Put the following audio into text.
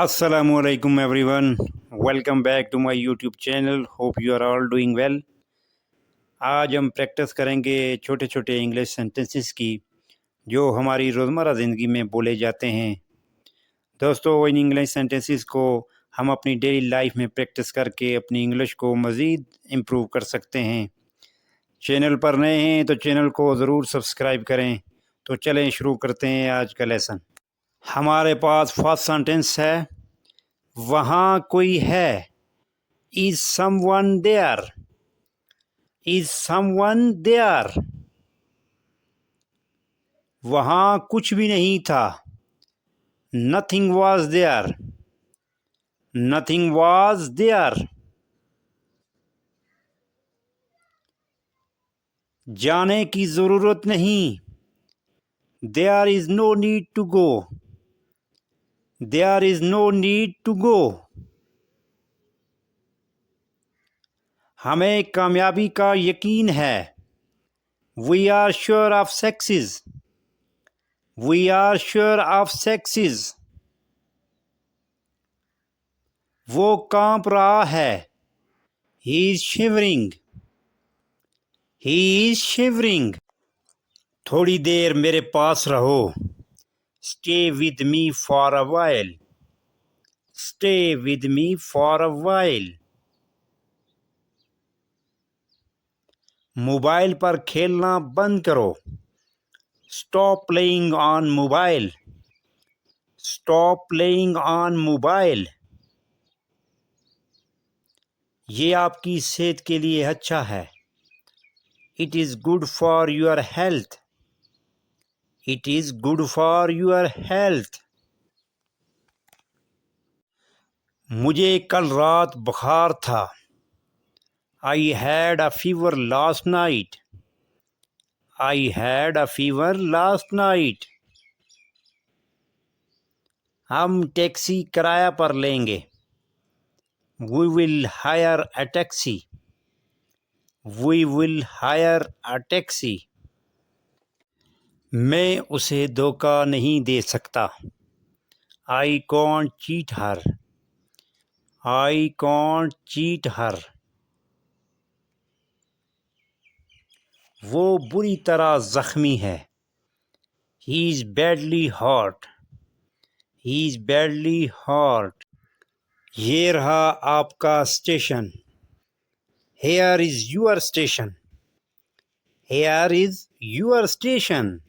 Assalamualaikum everyone. Welcome back to my YouTube channel. Hope you are all doing well. आज हम practice करेंगे छोटे छोटे इंग्लिश सेंटेंसेस की जो हमारी रोज़मर्रा ज़िंदगी में बोले जाते हैं। दोस्तों, इन इंग्लिश सेंटेंसेस को हम अपनी डेली लाइफ में प्रैक्टिस करके अपनी इंग्लिश को मज़ीद इम्प्रूव कर सकते हैं। चैनल पर नए हैं तो चैनल को ज़रूर सब्सक्राइब करें। तो चलें शुरू करते हैं आज का लेसन। हमारे पास फर्स्ट सेंटेंस है, वहाँ कोई है। Is someone there? Is someone there? वहाँ कुछ भी नहीं था। Nothing was there. Nothing was there. जाने की ज़रूरत नहीं। There is no need to go. There is no need to go. हमें कामयाबी का यकीन है। We are sure of success. We are sure of success. वो कांप रहा है। He is shivering. He is shivering. थोड़ी देर मेरे पास रहो। Stay with me for a while. Stay with me for a while. Mobile पर खेलना बंद करो। Stop playing on mobile. Stop playing on mobile. ये आपकी सेहत के लिए अच्छा है। It is good for your health. It is good for your health. मुझे कल रात बुखार था। I had a fever last night. I had a fever last night. हम टैक्सी किराया पर लेंगे। We will hire a taxi. We will hire a taxi. मैं उसे धोखा नहीं दे सकता। I can't cheat her. I can't cheat her. वो बुरी तरह जख्मी है। He is badly hurt. He is badly hurt. ये रहा आपका station. Here is your station. Here is your station.